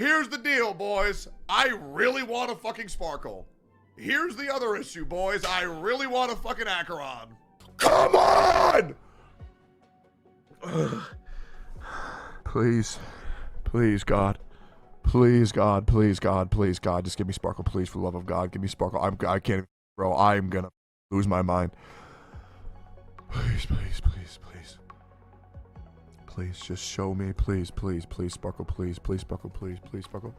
Here's the deal, boys. I really want a fucking Sparkle. Here's the other issue, boys. I really want a fucking Acheron. Come on! Please. Please, God. Please, God. Please, God. Please, God. Just give me Sparkle, please, for the love of God. Give me Sparkle. I can't, bro. I'm gonna lose my mind. Please, please, please, please. Please, just show me. Please, please, please, Sparkle, please. Please, Sparkle, please. Please, Sparkle.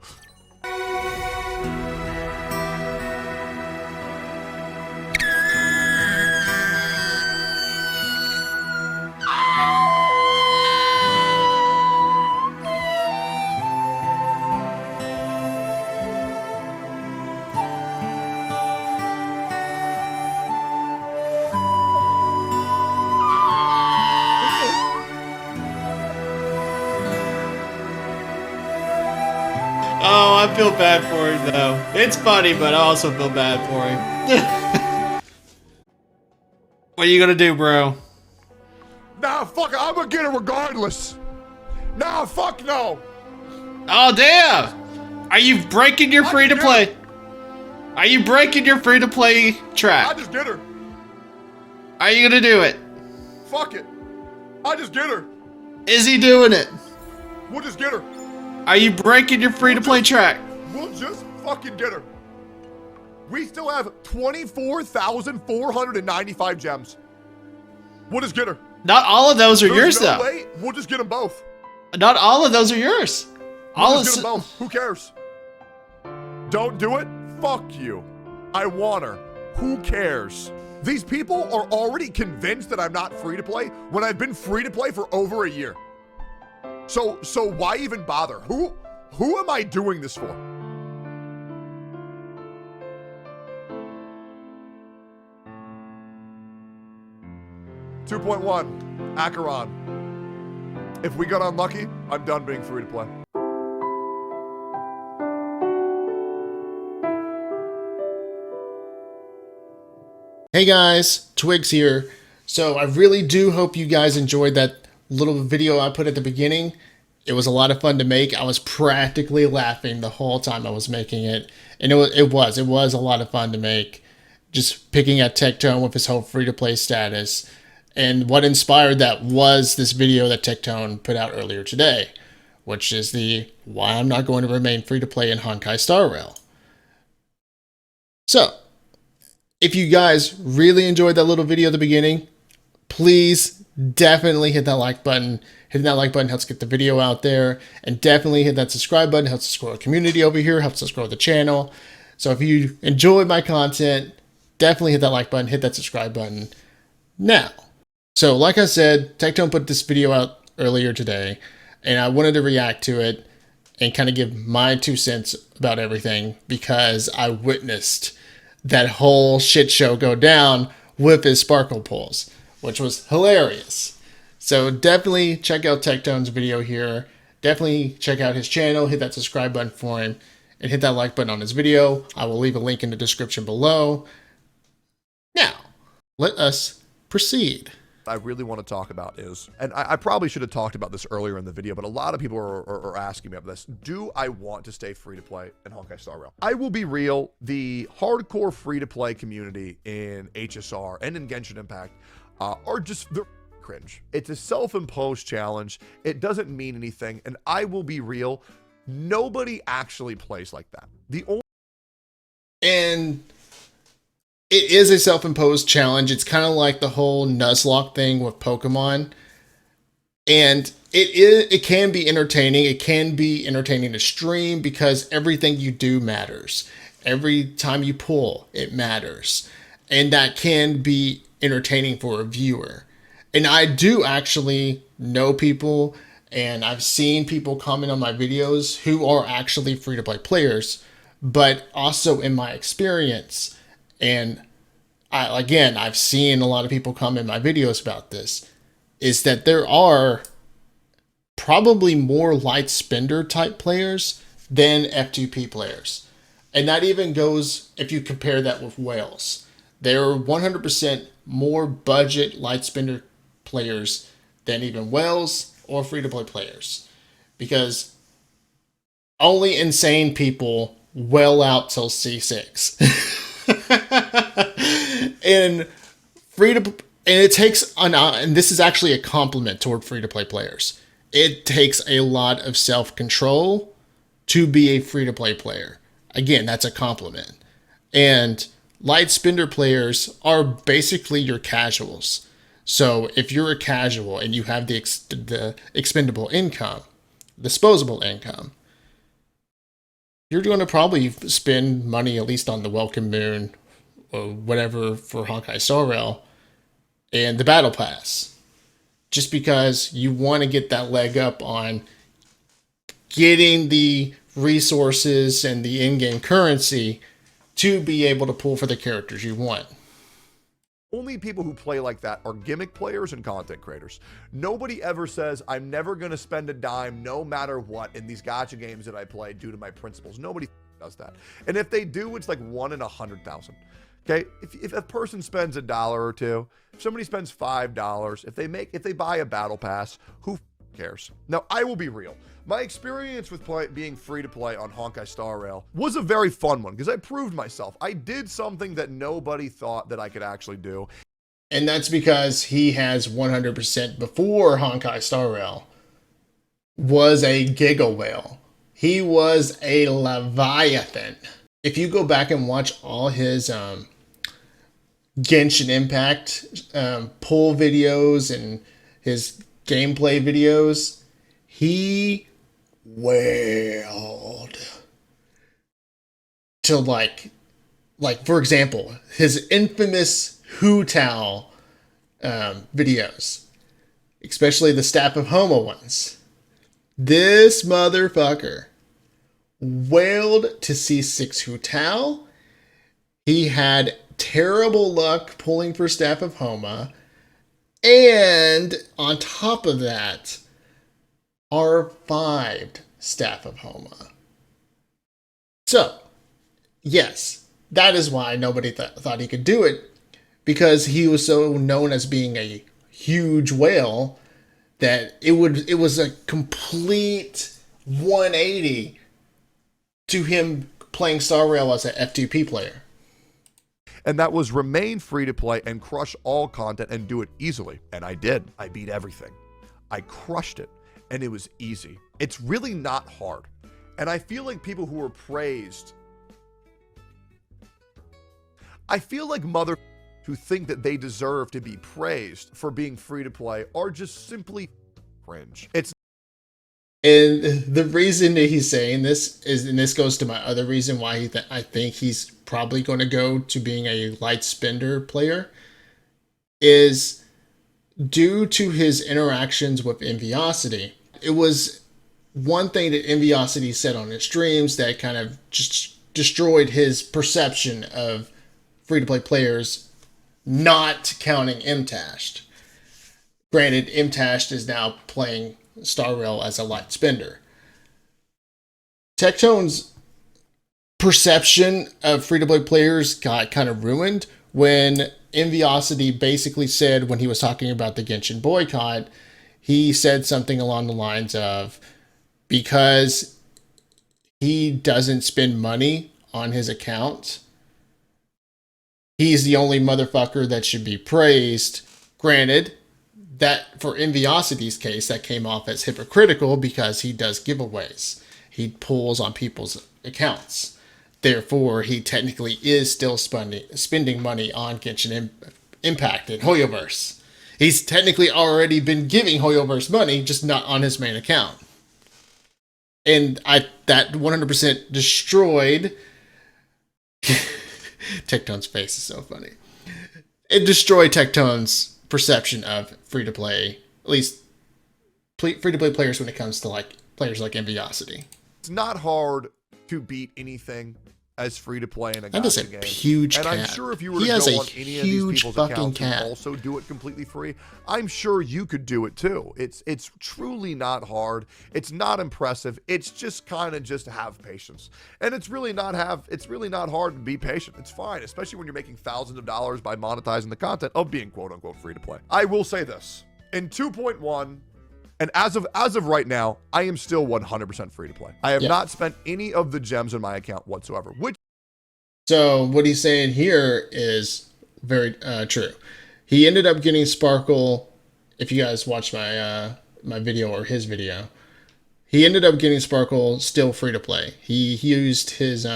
Oh, I feel bad for him, though. It's funny, but I also feel bad for him. What are you gonna do, bro? Nah, fuck it. I'm gonna get it regardless. Nah, fuck no. Oh, damn! Are you breaking your free-to-play? Are you breaking your free-to-play track? I just get her. Are you gonna do it? Fuck it. I just get her. Is he doing it? We'll just get her. Are you breaking your free-to-play track? We'll just fucking get her. We still have 24,495 gems. We'll just get her. Not all of those are yours, no though. Way. We'll just get them both. Not all of those are yours. We'll just get them both. Who cares? Don't do it? Fuck you. I want her. Who cares? These people are already convinced that I'm not free to play when I've been free to play for over a year. So why even bother? Who am I doing this for? (2.1) Acheron. If we got unlucky, I'm done being free to play. Hey guys, Twigs here. So I really do hope you guys enjoyed that little video I put at the beginning. It was a lot of fun to make. I was practically laughing the whole time I was making it. And it was a lot of fun to make. Just picking at Tectone with his whole free-to-play status. And what inspired that was this video that Tectone put out earlier today, which is the why I'm not going to remain free-to-play in Honkai Star Rail. So, if you guys really enjoyed that little video at the beginning, please definitely hit that like button. Hitting that like button helps get the video out there. And definitely hit that subscribe button. Helps us grow the community over here. Helps us grow the channel. So if you enjoyed my content, definitely hit that like button. Hit that subscribe button now. So like I said, Tectone put this video out earlier today. And I wanted to react to it and kind of give my 2 cents about everything. Because I witnessed that whole shit show go down with his sparkle pulls, which was hilarious. So definitely check out Tectone's video here. Definitely check out his channel. Hit that subscribe button for him. And hit that like button on his video. I will leave a link in the description below. Now, let us proceed. I really want to talk about is, and I probably should have talked about this earlier in the video, but a lot of people are asking me about this. Do I want to stay free to play in Honkai Star Rail? I will be real. The hardcore free to play community in HSR and in Genshin Impact are just, they're cringe. It's a self-imposed challenge. It doesn't mean anything. And I will be real. Nobody actually plays like that. And it is a self-imposed challenge. It's kind of like the whole Nuzlocke thing with Pokemon. And it can be entertaining. It can be entertaining to stream because everything you do matters. Every time you pull, it matters. And that can be entertaining for a viewer. And I do actually know people, and I've seen people comment on my videos who are actually free-to-play players, but also in my experience, and I've seen a lot of people comment in my videos about this, is that there are probably more light spender type players than F2P players. And that even goes if you compare that with whales. There are 100% more budget light spender players than even whales or free-to-play players. Because Only insane people well out till C6. and free to and it takes and this is actually a compliment toward free to play players. It takes a lot of self-control to be a free to play player. Again, that's a compliment. And light spender players are basically your casuals. So if you're a casual and you have the expendable income, disposable income, you're going to probably spend money at least on the Welcome Moon or whatever for Honkai Star Rail and the Battle Pass. Just because you want to get that leg up on getting the resources and the in-game currency to be able to pull for the characters you want. Only people who play like that are gimmick players and content creators. Nobody ever says, I'm never going to spend a dime no matter what in these gacha games that I play due to my principles. Nobody does that. And if they do, it's like 1 in 100,000. Okay, if a person spends $1 or $2, if somebody spends $5, if they buy a battle pass, who cares? Now, I will be real. My experience with being free to play on Honkai Star Rail was a very fun one because I proved myself. I did something that nobody thought that I could actually do. And that's because he has 100% before Honkai Star Rail was a giga whale. He was a leviathan. If you go back and watch all his Genshin Impact pull videos and his gameplay videos, he wailed to like for example, his infamous Hu Tao videos, especially the Staff of Homa ones. This motherfucker wailed to C6 Hu Tao. He had terrible luck pulling for Staff of Homa. And on top of that, R5 Staff of Homa. So, yes, that is why nobody thought he could do it, because he was so known as being a huge whale that it was a complete 180 to him playing Star Rail as an F2P player. And that was remain free to play and crush all content and do it easily. And I did. I beat everything. I crushed it. And it was easy. It's really not hard. And I feel like people who are praised, I feel like who think that they deserve to be praised for being free to play are just simply cringe. And the reason that he's saying this is, and this goes to my other reason why I think he's probably going to go to being a light spender player, is due to his interactions with Enviosity. It was one thing that Enviosity said on his streams that kind of just destroyed his perception of free-to-play players, not counting Mtashed. Granted, Mtashed is now playing Star Rail as a light spender. Tectone's perception of free-to-play players got kind of ruined when Enviosity basically said, when he was talking about the Genshin boycott, he said something along the lines of, because he doesn't spend money on his account, he's the only motherfucker that should be praised. Granted, that for Enviosity's case, that came off as hypocritical because he does giveaways. He pulls on people's accounts. Therefore, he technically is still spending money on Genshin Impact and Hoyoverse. He's technically already been giving Hoyoverse money, just not on his main account. And that 100% destroyed... Tectone's face is so funny. It destroyed Tectone's perception of free-to-play, at least free-to-play players when it comes to like players like Enviosity. It's not hard to beat anything as free-to-play in a That is a game. huge and cat. I'm sure if you were to He go has a on any of these huge people's fucking accounts cat. and also do it completely free, I'm sure you could do it too. It's truly not hard. It's not impressive. It's just kind of just have patience. And it's really not hard to be patient. It's fine, especially when you're making thousands of dollars by monetizing the content of being quote-unquote free-to-play. I will say this. In 2.1 And as of right now, I am still 100% free to play. I have not spent any of the gems in my account whatsoever. So what he's saying here is very true. He ended up getting Sparkle. If you guys watched my my video or his video, he ended up getting Sparkle still free to play. He used his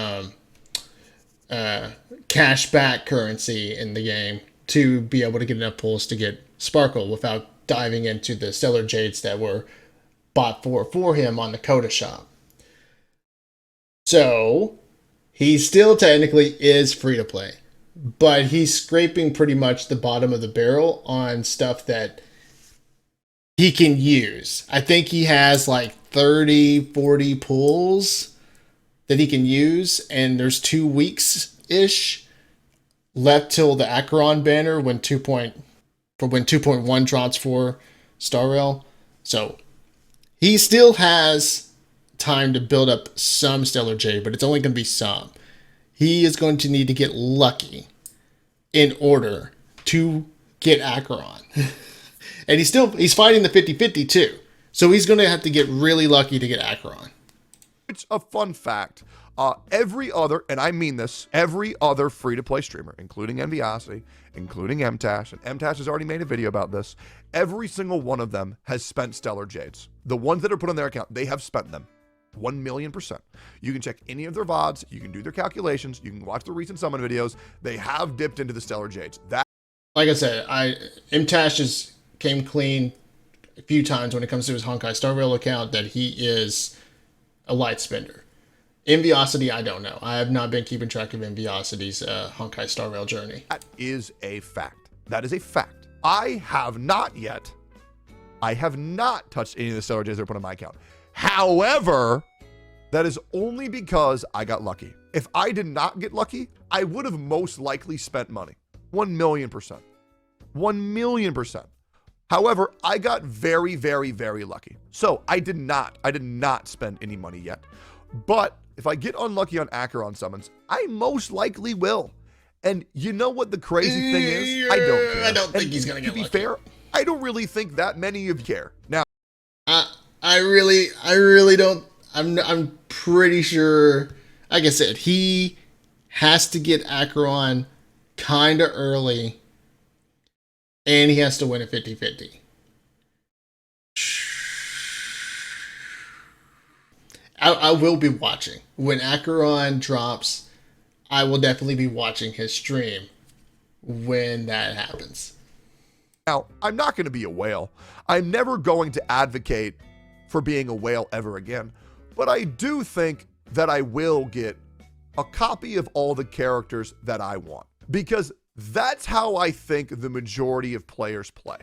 cash back currency in the game to be able to get enough pulls to get Sparkle without diving into the Stellar Jades that were bought for him on the Coda shop. So he still technically is free to play, but he's scraping pretty much the bottom of the barrel on stuff that he can use. I think he has like 30, 40 pulls that he can use, and there's 2 weeks-ish left till the Acheron banner when 2.1 drops for Star Rail. So he still has time to build up some Stellar Jade, but it's only going to be some. He is going to need to get lucky in order to get Acheron. And he's fighting the 50-50 too. So he's going to have to get really lucky to get Acheron. It's a fun fact. Every other, and I mean this, every other free-to-play streamer, including Enviosity, including MTash, and MTash has already made a video about this, every single one of them has spent Stellar Jades. The ones that are put on their account, they have spent them. 1,000,000%. You can check any of their VODs, you can do their calculations, you can watch the recent summon videos. They have dipped into the Stellar Jades. Like I said, MTash just came clean a few times when it comes to his Honkai Star Rail account that he is a light spender. Enviosity, I don't know. I have not been keeping track of Enviosity's Honkai Star Rail journey. That is a fact. That is a fact. I have not touched any of the Stellar Jades that are put on my account. However, that is only because I got lucky. If I did not get lucky, I would have most likely spent money. 1,000,000%. 1,000,000%. However, I got very, very, very lucky. So I did not spend any money yet. But if I get unlucky on Acheron summons, I most likely will. And you know what the crazy thing is? I don't care. I don't think he's going to get lucky. To be fair, I don't really think that many of you care. Now, I really don't. I'm pretty sure, like I said, he has to get Acheron kind of early, and he has to win a 50-50. I will be watching. When Acheron drops, I will definitely be watching his stream when that happens. Now, I'm not going to be a whale. I'm never going to advocate for being a whale ever again, but I do think that I will get a copy of all the characters that I want, because that's how I think the majority of players play.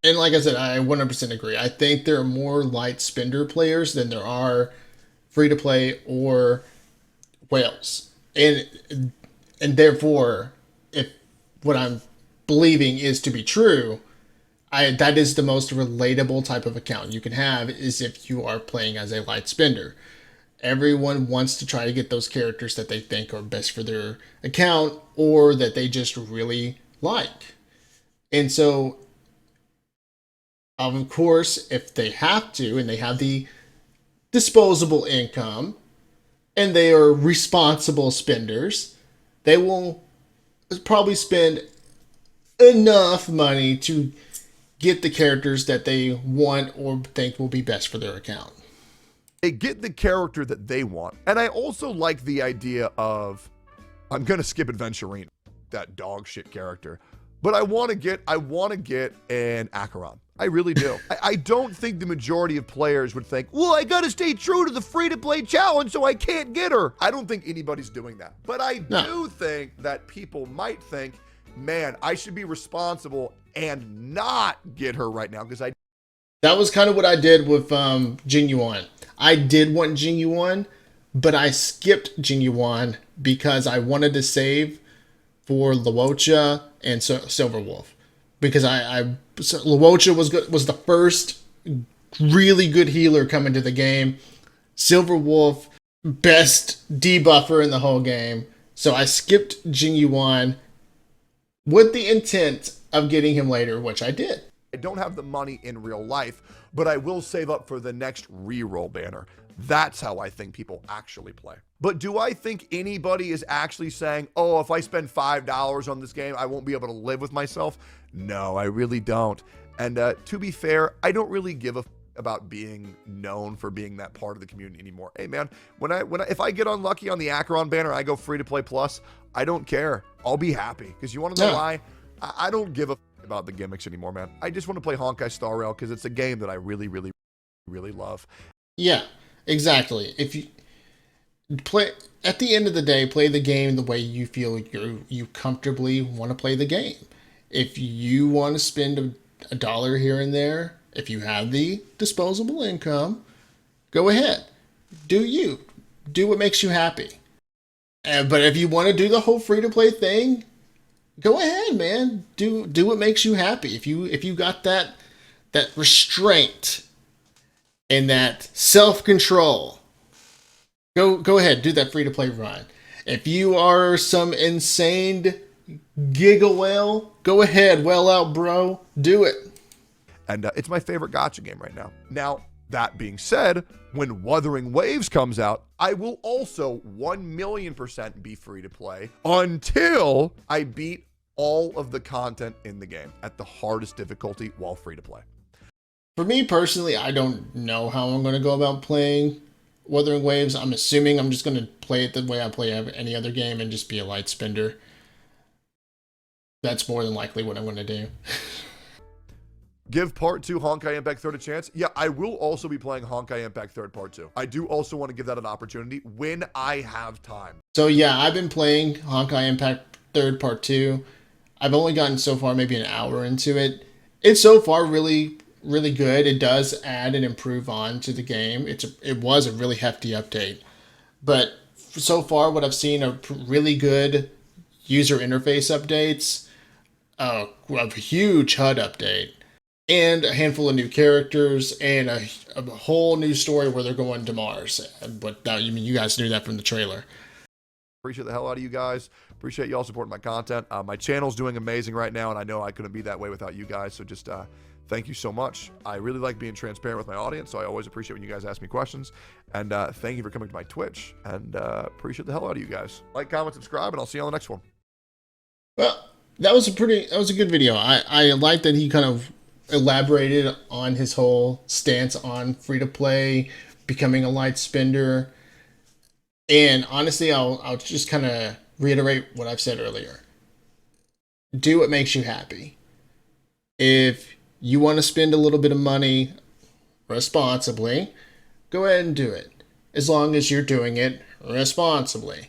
And like I said, I 100% agree. I think there are more light spender players than there are free-to-play or whales. And therefore, if what I'm believing is to be true, that is the most relatable type of account you can have, is if you are playing as a light spender. Everyone wants to try to get those characters that they think are best for their account or that they just really like. And so, of course, if they have to and they have the disposable income and they are responsible spenders, they will probably spend enough money to get the characters that they want or think will be best for their account. They get the character that they want. And I also like the idea of, I'm going to skip Adventurine, that dog shit character, but I want to get an Acheron. I really do. I don't think the majority of players would think, well, I got to stay true to the free-to-play challenge, so I can't get her. I don't think anybody's doing that. But I do think that people might think, man, I should be responsible and not get her right now, because that was kind of what I did with Jing Yuan. I did want Jing Yuan, but I skipped Jing Yuan because I wanted to save for Luocha and Silver Wolf, because Luocha was the first really good healer coming to the game. Silver Wolf, best debuffer in the whole game. So I skipped Jing Yuan with the intent of getting him later, which I did. I don't have the money in real life, but I will save up for the next reroll banner. That's how I think people actually play. But do I think anybody is actually saying, oh, if I spend $5 on this game, I won't be able to live with myself? No, I really don't. And to be fair, I don't really give a about being known for being that part of the community anymore. Hey man, if I get unlucky on the Acheron banner, I go free to play plus, I don't care. I'll be happy. Because you want to know why? I don't give a about the gimmicks anymore, man. I just want to play Honkai Star Rail because it's a game that I really, really, really love. Yeah, exactly. If you play, at the end of the day, play the game the way you feel you comfortably want to play the game. If you want to spend a dollar here and there, if you have the disposable income, go ahead. Do you. Do what makes you happy. But if you want to do the whole free-to-play thing, go ahead, man. Do what makes you happy. If you got that restraint and that self-control, go ahead, do that free-to-play run. If you are some insane giga whale, go ahead, well out, bro. Do it. And it's my favorite gacha game right now. Now, that being said, when Wuthering Waves comes out, I will also 1,000,000% be free to play until I beat all of the content in the game at the hardest difficulty while free to play. For me personally, I don't know how I'm going to go about playing Wuthering Waves. I'm assuming I'm just going to play it the way I play any other game and just be a light spender. That's more than likely what I'm going to do. Give Part 2 Honkai Impact 3rd a chance? Yeah, I will also be playing Honkai Impact 3rd Part 2. I do also want to give that an opportunity when I have time. So yeah, I've been playing Honkai Impact 3rd Part 2. I've only gotten so far maybe an hour into it. It's so far really, really good. It does add and improve on to the game. It was a really hefty update. But so far what I've seen are really good user interface updates, a huge HUD update, and a handful of new characters, and a whole new story where they're going to Mars. But you guys knew that from the trailer. Appreciate the hell out of you guys. Appreciate you all supporting my content. My channel's doing amazing right now, and I know I couldn't be that way without you guys. So just thank you so much. I really like being transparent with my audience, so I always appreciate when you guys ask me questions. And thank you for coming to my Twitch, and appreciate the hell out of you guys. Like, comment, subscribe, and I'll see you on the next one. Well, that was a good video. I like that he kind of elaborated on his whole stance on free-to-play, becoming a light spender. And honestly, I'll just kind of reiterate what I've said earlier. Do what makes you happy. If you want to spend a little bit of money responsibly, go ahead and do it. As long as you're doing it responsibly.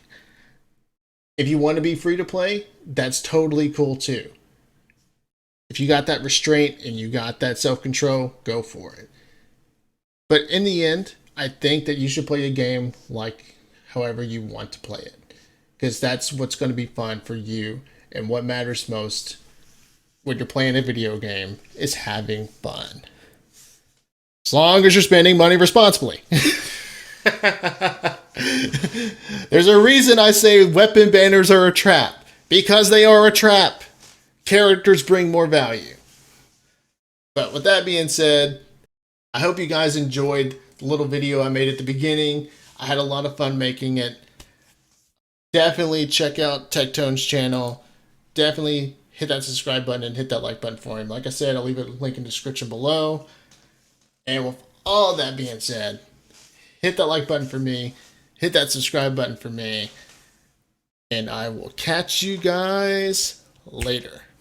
If you want to be free to play, that's totally cool too. If you got that restraint and you got that self-control, go for it. But in the end, I think that you should play the game like however you want to play it. Because that's what's going to be fun for you. And what matters most when you're playing a video game is having fun. As long as you're spending money responsibly. There's a reason I say weapon banners are a trap. Because they are a trap. Characters bring more value. But with that being said, I hope you guys enjoyed the little video I made at the beginning. I had a lot of fun making it. Definitely check out Tectone's channel. Definitely hit that subscribe button and hit that like button for him. Like I said, I'll leave a link in the description below. And with all that being said, hit that like button for me. Hit that subscribe button for me. And I will catch you guys later.